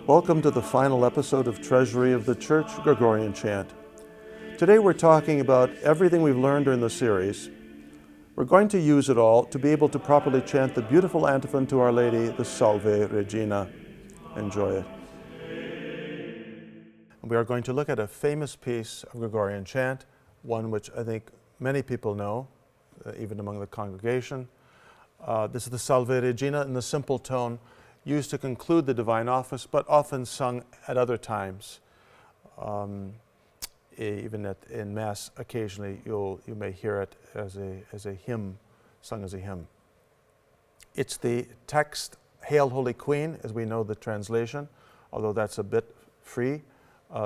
Welcome to the final episode of Treasury of the Church Gregorian Chant. Today we're talking about everything we've learned during the series. We're going to use it all to be able to properly chant the beautiful antiphon to Our Lady, the Salve Regina. Enjoy it. We are going to look at a famous piece of Gregorian chant, one which I think many people know, even among the congregation. This is the Salve Regina in the simple tone, used to conclude the divine office, but often sung at other times. Even in Mass, occasionally you may hear it as a hymn, sung as a hymn. It's the text, Hail Holy Queen, as we know the translation, although that's a bit free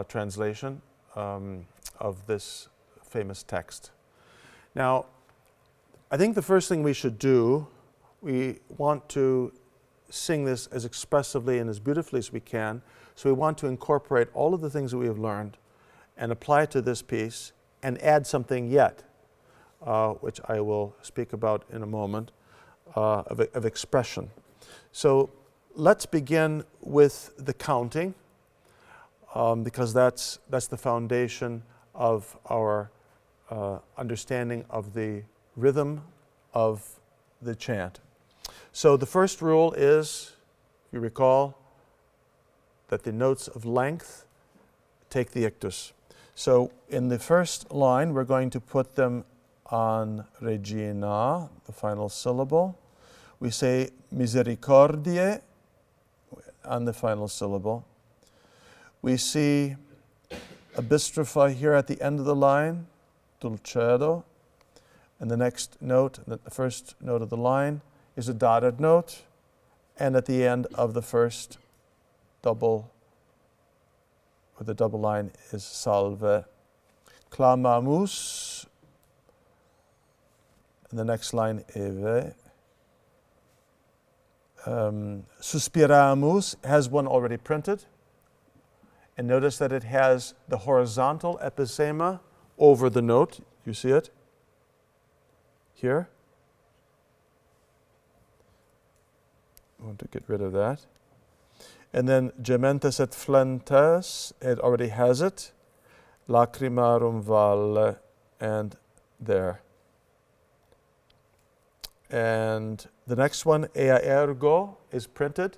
translation of this famous text. Now, I think the first thing we should do, we want to sing this as expressively and as beautifully as we can. So we want to incorporate all of the things that we have learned and apply it to this piece and add something yet, which I will speak about in a moment, of expression. So let's begin with the counting, because that's the foundation of our understanding of the rhythm of the chant. So the first rule is, if you recall, that the notes of length take the ictus. So in the first line, we're going to put them on Regina, the final syllable. We say misericordiae on the final syllable. We see a bistrophi here at the end of the line, dulcedo, and the next note, the first note of the line, is a dotted note, and at the end of the first double, or the double line, is salve. Clamamus, and the next line, eve. Suspiramus has one already printed, and notice that it has the horizontal epicema over the note. You see it here? I want to get rid of that. And then gementes et flentes, it already has it. Lacrimarum valle, and there. And the next one, ea ergo, is printed.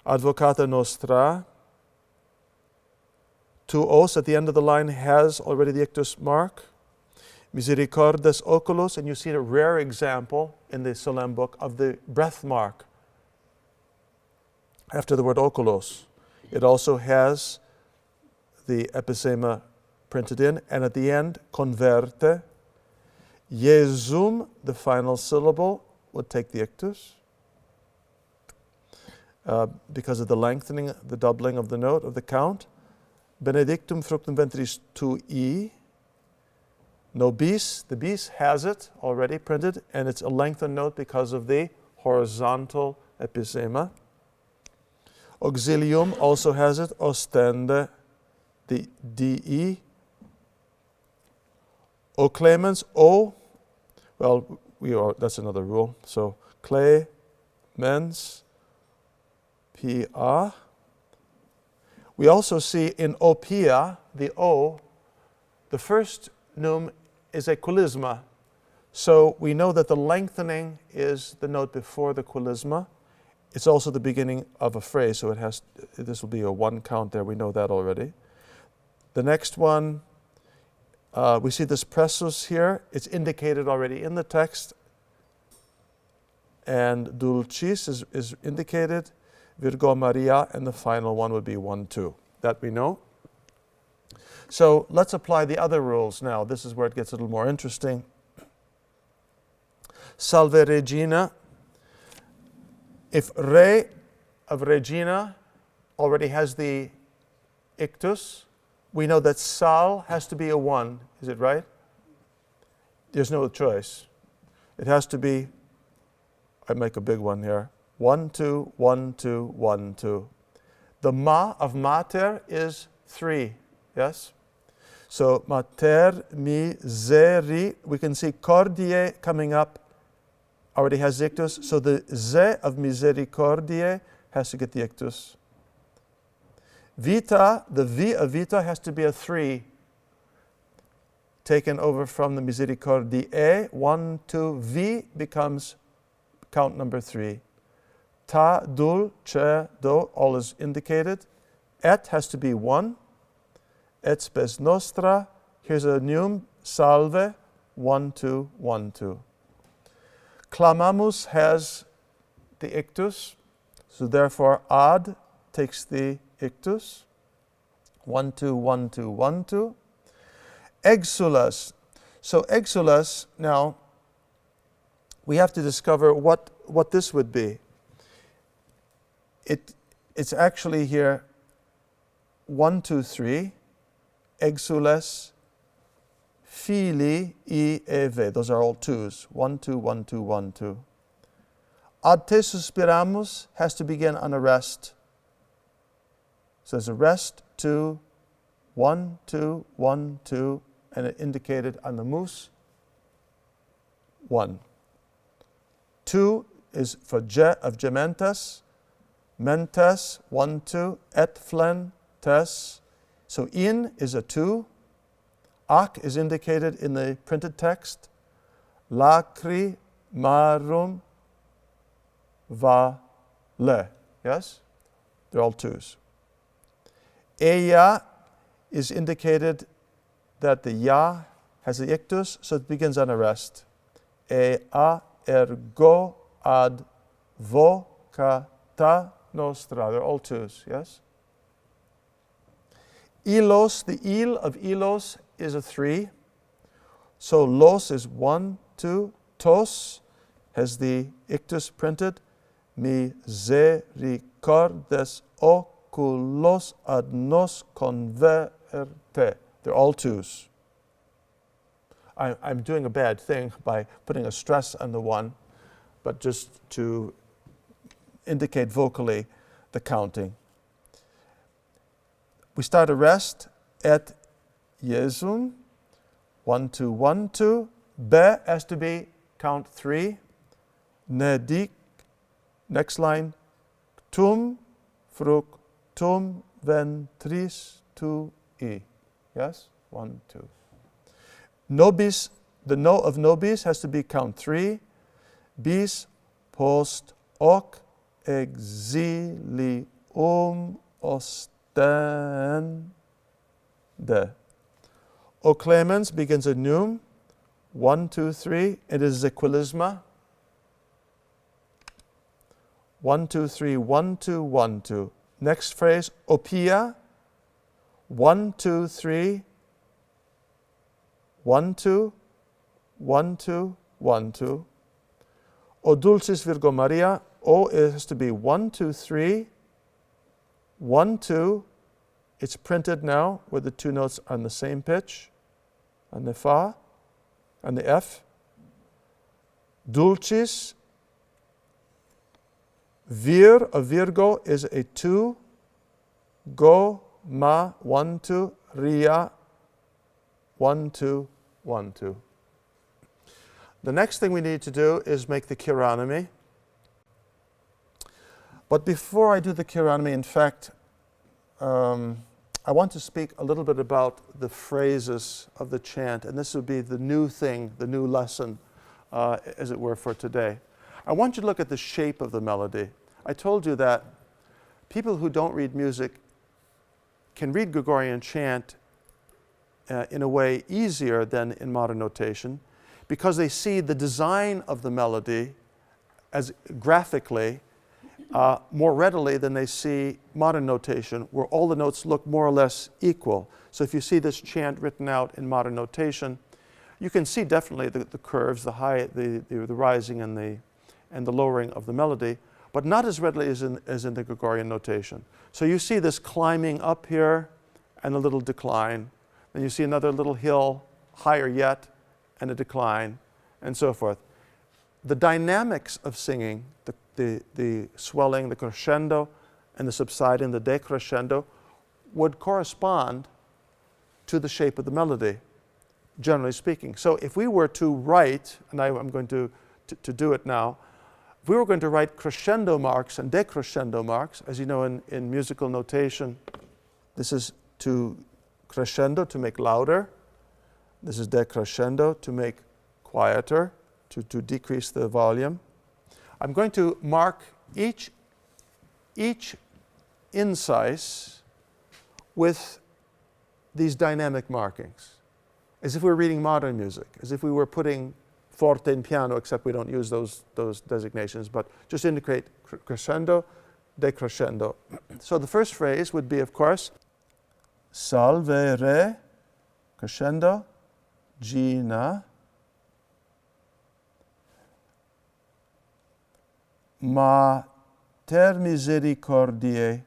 Advocata nostra. Two os at the end of the line has already the ictus mark. Misericordes oculos, and you see a rare example in the Solemn book of the breath mark after the word oculos. It also has the epicema printed in, and at the end, converte. Jesum, the final syllable, would take the ictus because of the lengthening, the doubling of the note of the count. Benedictum fructum ventris tui. No bis, the bis has it already printed, and it's a lengthened note because of the horizontal epicema. Auxilium also has it, ostende, the de. O clemens, o, well, that's another rule. So, cle, mens, pa. We also see in opia, the o, the first num is a quilisma. So we know that the lengthening is the note before the quilisma. It's also the beginning of a phrase, so this will be a one count there. We know that already. The next one, we see this pressus here. It's indicated already in the text. And dulcis is indicated. Virgo Maria, and the final one would be 1-2. That we know. So let's apply the other rules now. This is where it gets a little more interesting. Salve Regina. If Re of Regina already has the ictus, we know that Sal has to be a 1. Is it right? There's no choice. It has to be, I make a big one here, 1-2, 1-2, 1-2. The Ma of Mater is 3, yes? So, mater miseri, we can see cordiae coming up, already has the ictus. So the ze of misericordiae has to get the ictus. Vita, the V of vita has to be a 3, taken over from the misericordiae. 1, 2, V becomes count number 3. Ta, dul, che, do, all is indicated. Et has to be 1. Et spes nostra, here's a neum, salve, 1, 2, 1, 2. Clamamus has the ictus, so therefore ad takes the ictus. 1, 2, 1, 2, 1, 2. Exulas. So exulas, now we have to discover what this would be. It's actually here 1, 2, 3. Exules, fili, I, eve. Those are all 2s. 1, 2, 1, 2, 1, 2. Ad te suspiramus has to begin on a rest. So there's a rest, 2, 1, 2, 1, 2, and it indicated on the mus, 1. 2 is for of gementes, mentes, 1, 2, et flentes. So in is a 2. Ac is indicated in the printed text. Lacrimarum vale. Yes? They're all 2s. Ea is indicated that the ya has the ictus, so it begins on a rest. Ea ergo ad vocata nostra. They're all 2s, yes? Ilos, the il of ilos is a 3. So los is 1, 2. Tos has the ictus printed. Misericordes oculos ad nos converte. They're all 2s. I'm doing a bad thing by putting a stress on the 1, but just to indicate vocally the counting. We start a rest at Jesum, 1, 2, 1, 2. Be has to be count 3. Nedic, next line, tum fructum ventris tui. Yes? 1, 2. Nobis, the no of nobis has to be count 3. Bis post hoc exilium ostende. O clemens begins a neum, 1, 2, 3. It is equilisma. 1, 2, 3, 1, 2, 1, 2. Next phrase, opia, 1, 2, 3, 1, 2, 1, 2, 1, 2. O dulcis Virgo Maria, O has to be 1, 2, 3, 1, 2. It's printed now where the 2 notes are on the same pitch, on the fa, on the F. Dulcis, Vir of Virgo is a 2. Go, ma, 1, 2. Ria, 1, 2, 1, 2. The next thing we need to do is make the chironomy. But before I do the chironomy, in fact, I want to speak a little bit about the phrases of the chant, and this would be the new thing, the new lesson, as it were, for today. I want you to look at the shape of the melody. I told you that people who don't read music can read Gregorian chant in a way easier than in modern notation because they see the design of the melody as graphically more readily than they see modern notation, where all the notes look more or less equal. So if you see this chant written out in modern notation, you can see definitely the curves, the high, the rising and the lowering of the melody, but not as readily as in the Gregorian notation. So you see this climbing up here and a little decline. Then you see another little hill, higher yet, and a decline, and so forth. The dynamics of singing, the swelling, the crescendo, and the subsiding, the decrescendo, would correspond to the shape of the melody, generally speaking. So if we were to write, and I'm going to do it now, if we were going to write crescendo marks and decrescendo marks, as you know in musical notation, This is to crescendo, to make louder. This is decrescendo, to make quieter, to decrease the volume. I'm going to mark each incise with these dynamic markings, as if we were reading modern music, as if we were putting forte in piano, except we don't use those designations, but just indicate crescendo, decrescendo. So the first phrase would be, of course, Salve Re, crescendo, Gina, Mater misericordiae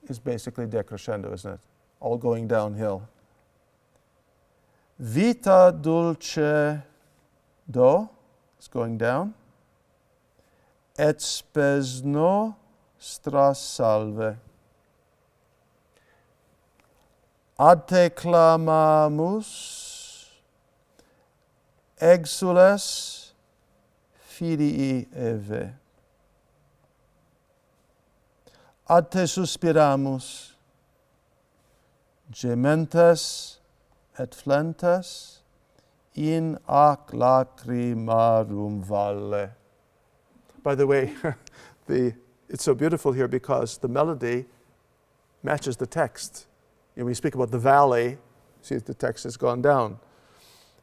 is basically decrescendo, isn't it? All going downhill. Vita dulce do is going down. Et spes nostra salve. Ad te clamamus, exules filii Eve. Ad te suspiramus, gementes et flentes in ac lacrimarum valle. By the way, it's so beautiful here because the melody matches the text. You know, we speak about the valley, see the text has gone down.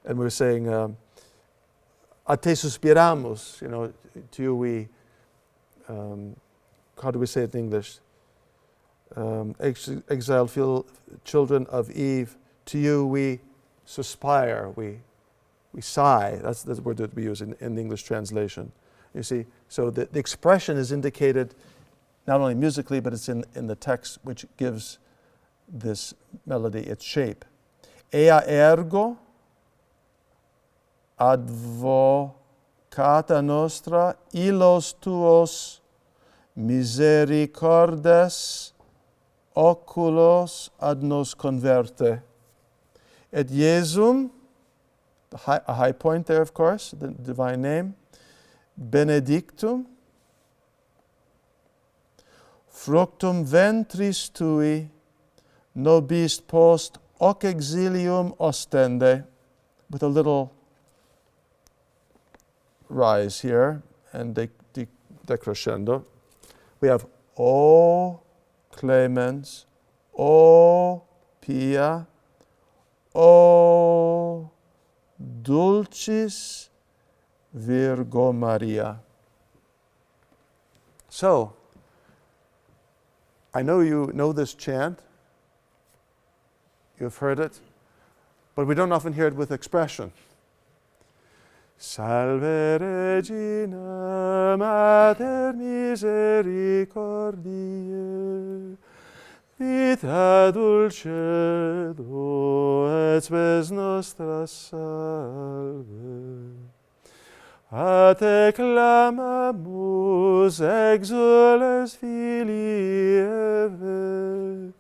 And we're saying, ad te suspiramus, you know, to you we, how do we say it in English? Exiled children of Eve, to you we suspire, we sigh. That's the word that we use in the English translation. You see, so the expression is indicated not only musically, but it's in the text, which gives this melody its shape. Ea ergo advocata nostra illos tuos misericordes oculos ad nos converte. Et Iesum, a high point there, of course, the divine name, benedictum, fructum ventris tui, nobis post hoc exilium ostende, with a little rise here, and decrescendo. We have O clemens, O pia, O dulcis Virgo Maria. So, I know you know this chant. You've heard it, but we don't often hear it with expression. Salve Regina, Mater misericordiae, vita dulcedo et spes nostra salve. A te clamamus, exules filii Eve,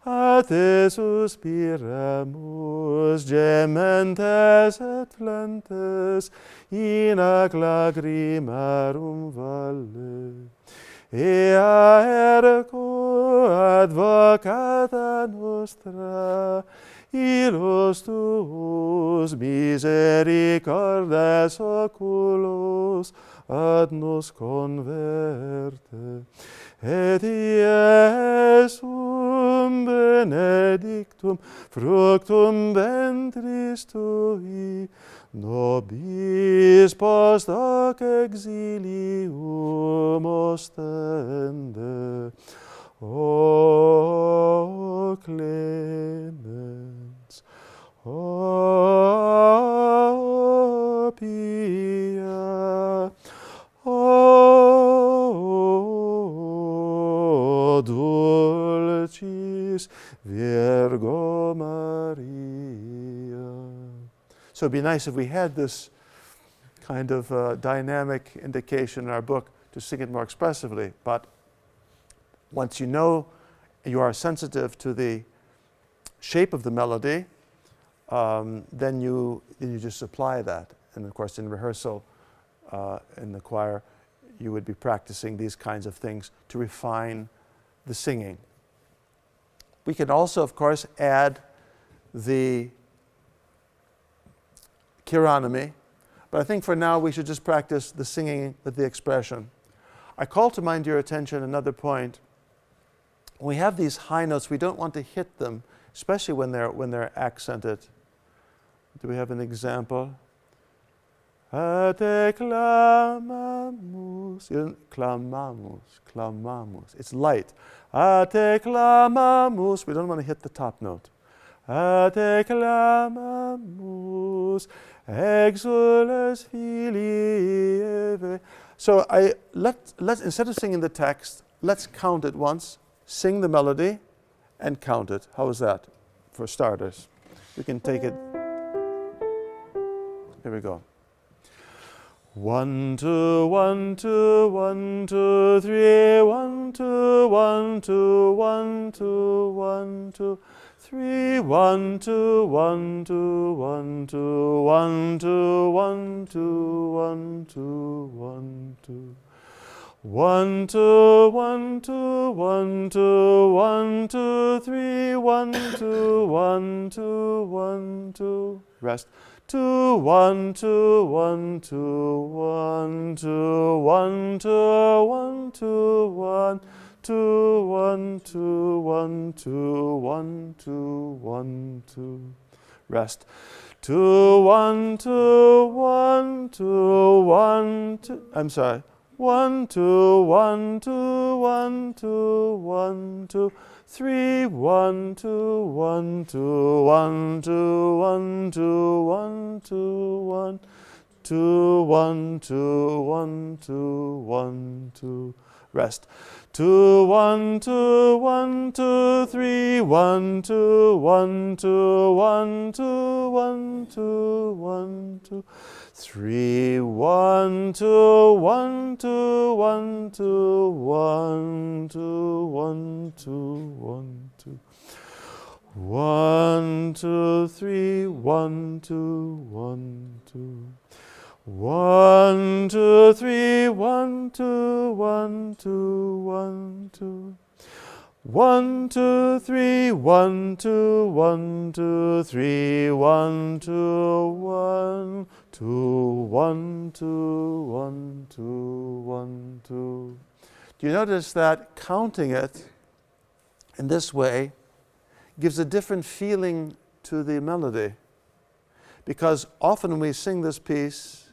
a te suspiramus, gementes et flentes, in ac lacrimarum valle. Ea ergo advocata nostra, illos tuos misericordes oculos ad nos converte. Et Iesum benedictum fructum ventris tui, nobis post hoc exilium ostende. O clemens, O pia, O dulcis Virgo Maria. So it'd be nice if we had this kind of dynamic indication in our book to sing it more expressively, but once you know, you are sensitive to the shape of the melody, then you just apply that. And of course, in rehearsal, in the choir, you would be practicing these kinds of things to refine the singing. We can also, of course, add the chironomy, but I think for now we should just practice the singing with the expression. I call to mind your attention another point. When we have these high notes, we don't want to hit them, especially when they're accented. Do we have an example? Ate clamamus. Clamamus. It's light. Ate clamamus. We don't want to hit the top note. Ate clamamus. Exules filii. So let's instead of singing the text, let's count it once. Sing the melody and count it. How is that for starters? We can take it. Here we go. 1, 2, 1, 2, 1, 2, 3, 1, 2, 1, 2, 1, 2, 1, 2, 3, 1, 2, 1, 2, 1, 2, 1, 2, 1, 2, 1, 2, 1, 2. 1, 2, 1, 2, 1, 2, 1, 2, 3, 1, 2, 1, 2, 1, 2. Rest. 2, 1, 2, 1, 2, 1, 2, 1, 2, 1, 2, 1, 2, 1, 2, 1, 2, 1, 2, 1, 2. Rest. 2, 1, 2, 1, 2, 1, 2. I'm sorry. 1, 2, 1, 2, 1, 2, 1, 2, 3, 1, 2, 1, 2, 1, 2, 1, 2, 1, 2, 1, 2, 1, 2, 1, 2, 1, 2. Rest. 2, 1, 2, 1, 2, 3, 1, 2, 1, 2, 1, 2, 1, 2, 1, 2. 3, 1, 2, 1, 2, 1, 2, 1, 2, 1, 2, 1, 2. 1, 2, 3, 1, 2, 1, 2. 1, 2, 3, 1, 2, 1, 2, 1, 2. 1, 2, 3, 1, 2, 1, 2, 3, 1, 2, 1, 2, 1, 2, 1, 2, 1, 2. Do you notice that counting it in this way gives a different feeling to the melody? Because often when we sing this piece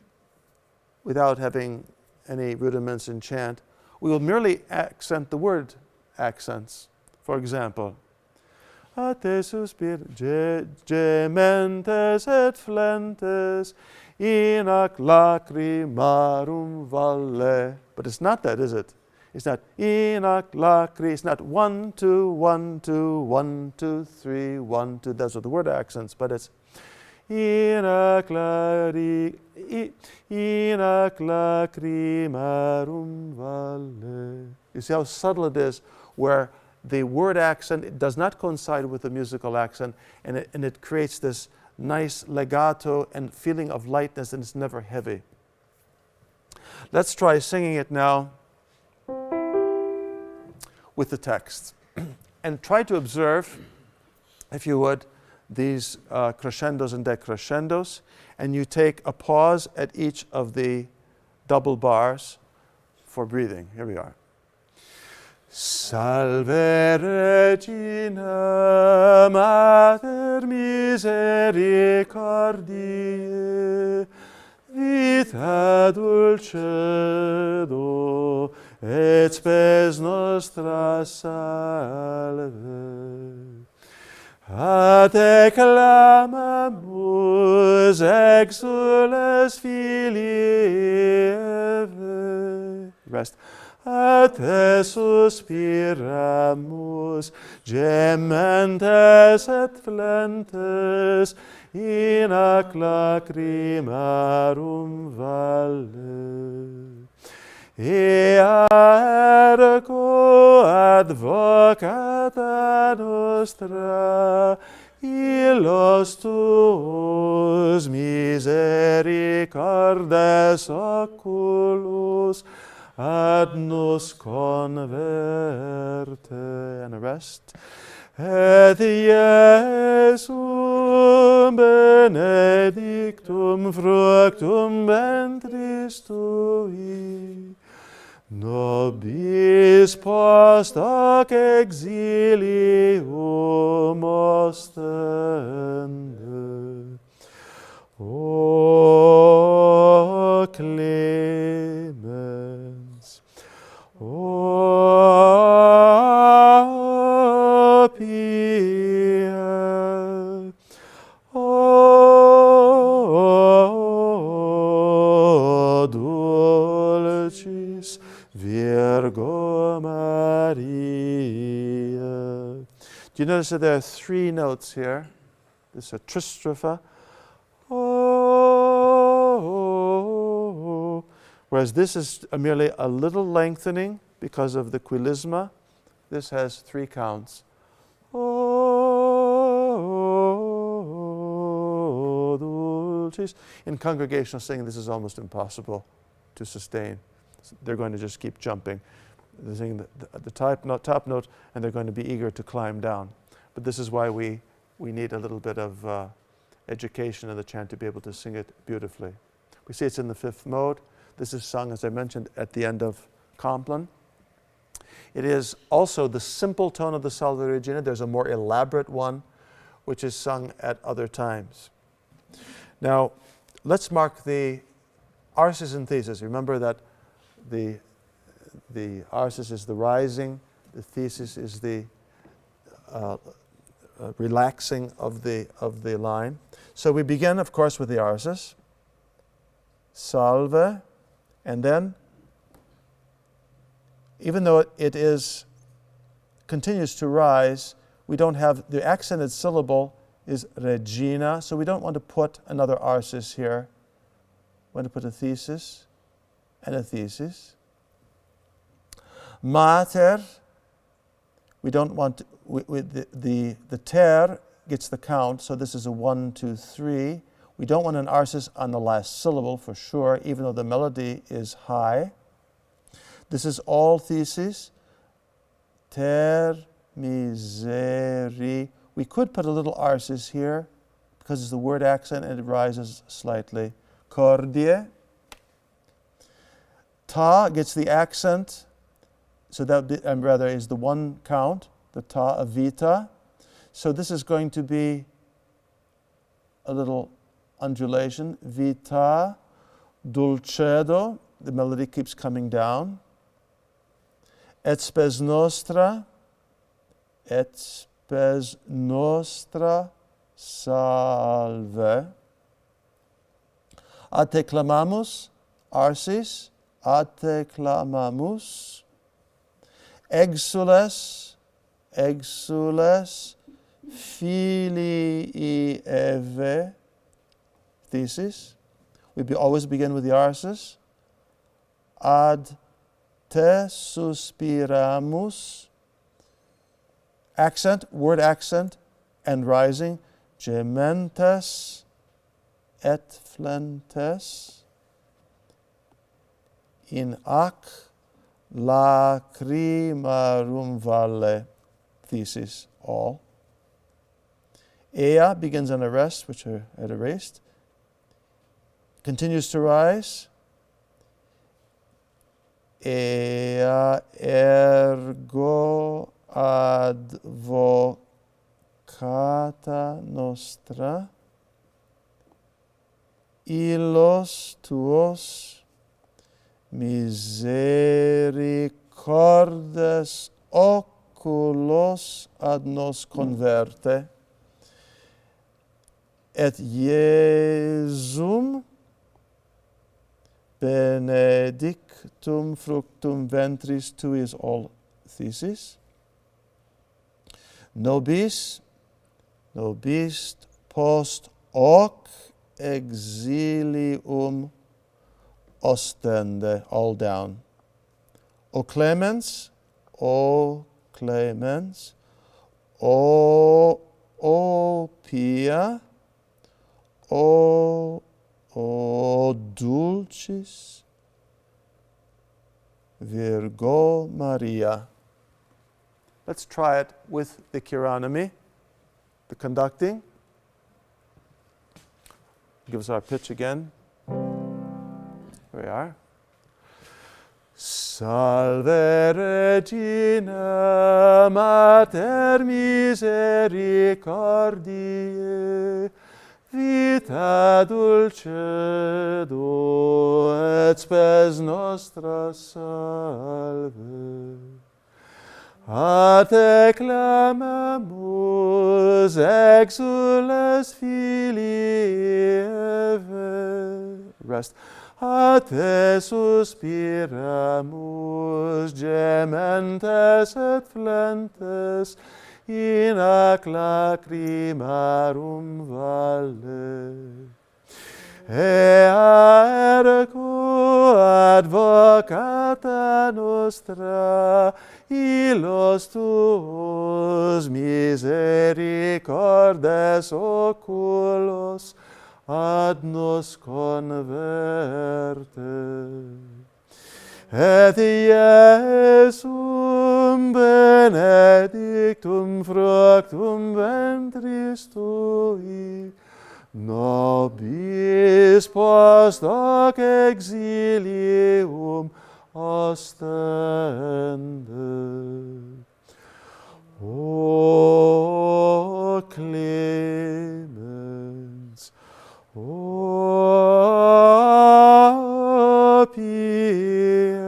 without having any rudiments in chant, we will merely accent the word accents. For example, a te suspir gementes et flentes in ac lacrimarum valle. But it's not that, is it? It's not in ac lacri. It's not 1, 2, 1, 2, 1, 2, 3, 1, 2. Those are the word accents, but it's in ac lacrimarum valle. You see how subtle it is, where the word accent, it does not coincide with the musical accent, and it creates this nice legato and feeling of lightness, and it's never heavy. Let's try singing it now with the text. And try to observe, if you would, these crescendos and decrescendos, and you take a pause at each of the double bars for breathing. Here we are. Salve Regina, Mater misericordiae, vita dulcedo, et spes nostra salve. A te clamamus, exules filii Eve. Rest. A te suspiramus, gementes et flentes, in ac lacrimarum valle. Ea ergo advocata nostra, illos tuos misericordes oculos, ad nos converte, and a rest. Et Iesum benedictum fructum ventris tui, nobis post hoc exilium ostende. O clemens, o pia, o dulcis Virgo Maria. Do you notice that there are three notes here? This is a tristropha. Oh, whereas this is merely a little lengthening because of the quilisma. This has three counts. Oh, dulcis. In congregational singing, this is almost impossible to sustain. They're going to just keep jumping. They're singing the top note, and they're going to be eager to climb down. But this is why we need a little bit of education in the chant to be able to sing it beautifully. We see it's in the fifth mode. This is sung, as I mentioned, at the end of Compline. It is also the simple tone of the Salve Regina. There's a more elaborate one, which is sung at other times. Now, let's mark the arsis and thesis. Remember that the arsis is the rising, the thesis is the relaxing of the line. So we begin, of course, with the arsis, salve, and then, even though it continues to rise, we don't have the accented syllable is regina, so we don't want to put another arsis here. We want to put a thesis and a thesis. Mater, we don't want to, the ter gets the count, so this is a 1, 2, 3. We don't want an arsis on the last syllable for sure, even though the melody is high. This is all theses. Ter miseri. We could put a little arsis here because it's the word accent and it rises slightly. Cordie. Ta gets the accent, so that is the one count, the ta of vita. So this is going to be a little undulation. Vita, dulcedo, the melody keeps coming down. Et spes nostra, salve. Ad te clamamus, arsis, ad te clamamus. Exules, filii Eve, thesis. We always begin with the arsis. Ad te suspiramus, accent, word accent, and rising. Gementes et flentes in ac lacrimarum valle, thesis, all. Ea begins on a rest, which I had erased. Continues to rise. Ea ergo advocata nostra, illos tuos misericordes oculos ad nos converte, et Iesum benedictum fructum ventris tui is all thesis. Nobis post hoc exilium ostende, all down. O clemens, O pia, O dulcis Virgo Maria. Let's try it with the chironomy, the conducting. Give us our pitch again. Here we are. Salve Regina, Mater misericordiae, vita dulcedo et spes nostra salve. A te clamamus, exules filii Eve. Rest. A te suspiramus, gementes et flentes, in ac lacrimarum valle. Ea ergo advocata nostra, illos tuos misericordes oculos, ad nos converte. Et Iesum benedictum fructum ventris tui, nobis post hoc exilium ostende. O clemens, O pia,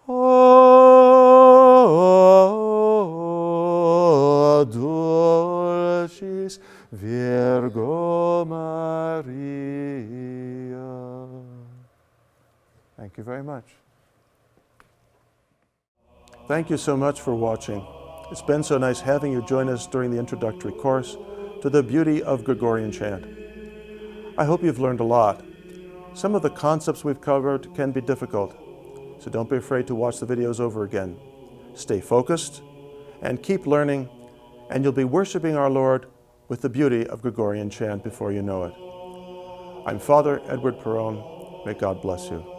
O dulcis Virgo Maria. Thank you very much. Thank you so much for watching. It's been so nice having you join us during the introductory course to the beauty of Gregorian chant. I hope you've learned a lot. Some of the concepts we've covered can be difficult, so don't be afraid to watch the videos over again. Stay focused and keep learning, and you'll be worshiping our Lord with the beauty of Gregorian chant before you know it. I'm Father Edward Perrone. May God bless you.